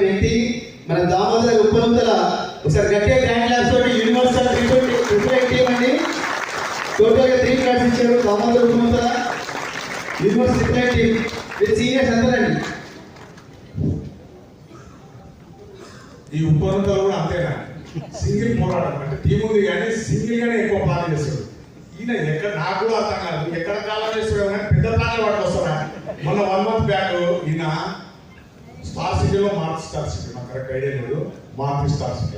వ్యక్తి మన దామోదర ఉప్పలంతల ఒకసారి గట్టిగా గ్రాండ్ క్లాస్ తోటి యూనివర్సల్ ట్రిపుల్ టీమ్ అండి. టోటల్గా 3 క్లాస్ ఇచ్చారు Damodara Uppalanthala universal triple team with seniors అందరండి. ఈ ఉప్పలంతలు కూడా అంతేనా, సింగిల్ పోరాటం అంటే టీం ఉంది కానీ సింగిల్ గానే ఎక్కువ ప్లాన్ చేస్తాడు. ఈయన ఎక్కడ నాకు కూడా అర్థం కాదు, ఎక్కడ ప్లాన్ చేస్తాడు కానీ పెద్ద ప్లాన్ వాటికి వస్తాడా. మొన్న 1 month బ్యాక్ ఈయన స్టార్ సిటీలో మార్క్ స్టార్ సిటీ, నాకు కరెక్ట్ ఐడియా లేదు, మార్క్ స్టార్ సిటీ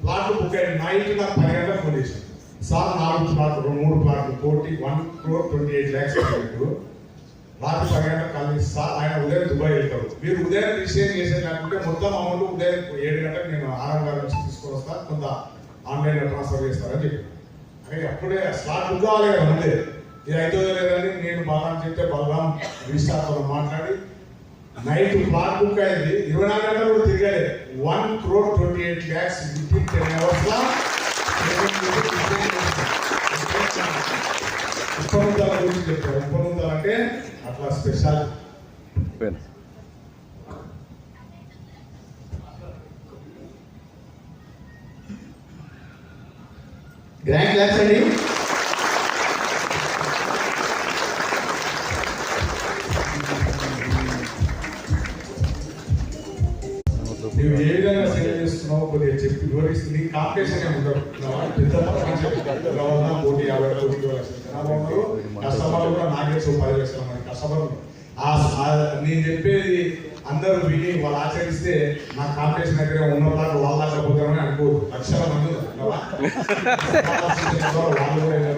ప్లాట్లు బుక్ అయిన నైట్ నాకు 10 గంటలకు ఫోన్ చేశాను. సార్ 4 ప్లాట్లు 3 ప్లాట్లు కోటి 1,28,00,000 రాత్రి 10 గంటలకు కాల్ చేసి సార్ ఆయన ఉదయం దుబాయ్ వెళ్తారు, మీరు ఉదయం రిజిస్ట్రేషన్ చేసేది అనుకుంటే మొత్తం అమౌంట్ ఉదయం 7 గంటలకు నేను ఆనంద్ నుంచి తీసుకొని వస్తా, కొంత ఆన్లైన్లో ట్రాన్స్ఫర్ చేస్తారని చెప్పి. అంటే అప్పుడే స్లాట్ బుక్ కావాలి కదా, ముందే ఇది అయితే లేదని నేను బలరాం చెప్తే బలరాం రిజిస్టార్తో మాట్లాడి నైట్ ప్లాట్ బుక్ అయింది. 24 గంటలు కూడా తిరిగాలి. 1,28,00,000 వితిన్ 10 hours లా ఉప్పనుందాల గురించి చెప్తారు. ఉప్పనుందాలు అంటే అట్లా స్పెషల్. గ్రాండ్ క్లాస్ అండి. నువ్వు ఏ విధంగా సేవ చేస్తున్నావు కొద్దిగా చెప్పి వివరిస్తుంది. కాంపిటీషన్ ఉండదు, పెద్ద కోటి 50 కోటి 20 లక్షలు జనాభా ఉన్నారు. కస్టమర్లు కూడా నాకే 10 లక్షల మంది కస్టమర్లు. నేను చెప్పేది అందరూ విని వాళ్ళు ఆచరిస్తే నా కాంపిటీషన్ దగ్గర ఉన్నలాగా వాళ్ళ పోతారని అనుకోవద్దు. లక్షల మంది వాళ్ళు కూడా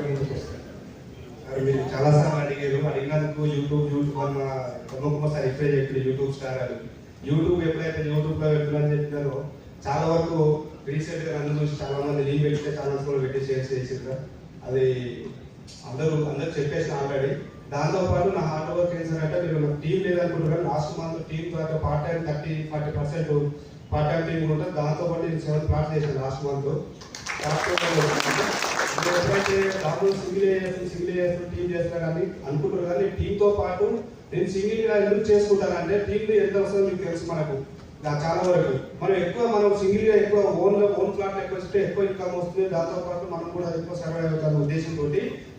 ముందుకు వస్తారు. మీరు చాలాసార్లు అడిగినందుకు యూట్యూబ్ అన్న ఒకసారి రిప్లై చెప్పి యూట్యూబ్ స్టార్ అని యూట్యూబ్ ఎప్పుడైతే యూట్యూబ్లో పెట్టాలని చెప్పినారో చాలా వరకు రీసెంట్గా నన్ను చూసి చాలా మంది లీవ్ పెడితే ఛానల్స్ కూడా పెట్టి షేర్ చేసిండ్రు. అది అందరూ చెప్పేసిన ఆల్రెడీ. దాంతోపాటు నా హార్డ్ వర్క్ ఏం సార్ అంటే మీరు టీం లేదనుకుంటున్నారు, లాస్ట్ మంత్ టీం ద్వారా part time 30-40% part time team ఉంటుంది. దాంతోపాటు నేను 7 ప్లాట్స్ చేశాను లాస్ట్ మంత్. ఎప్పుడైతే దాంట్లో సింగిల్ ఏఎస్ టీం చేస్తున్నా కానీ అనుకుంటున్నారు, కానీ టీంతో పాటు నేను సింగిల్గా ఎందుకు చేసుకుంటానంటే టీంలో ఎంత వస్తుందో మీకు తెలుసు. మనకు చాలా వరకు మనం సింగిల్గా ఎక్కువ ఓన్ ప్లాట్ ఎక్కువ వస్తే ఎక్కువ ఇన్కమ్ వస్తుంది. దాంతోపాటు మనం కూడా ఎక్కువ సర్వైవ్ అవుతాం ఉద్దేశంతో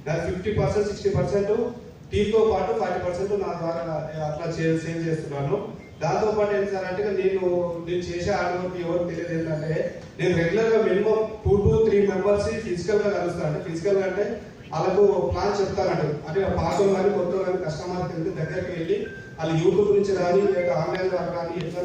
నాకు 50% 60% టీంతో పాటు 40% నా ద్వారా అట్లా సేవ్ చేస్తున్నాను. దాంతోపాటు ఏంటి సార్ అంటే నేను చేసే హార్డ్ వర్క్ ఎవరికి తెలియదు ఏంటంటే నేను రెగ్యులర్గా మినిమం 2 to 3 మెంబర్స్ ఫిజికల్గా కలుస్తాను. అంటే ఫిజికల్గా అంటే వాళ్ళకు ప్లాన్ చెప్తానంట. అంటే పాత కానీ కొత్త కానీ కస్టమర్కి వెళ్తే దగ్గరికి వెళ్ళి వాళ్ళు యూట్యూబ్ నుంచి కానీ లేదా ఆన్లైన్ ద్వారా కానీ ఎట్లా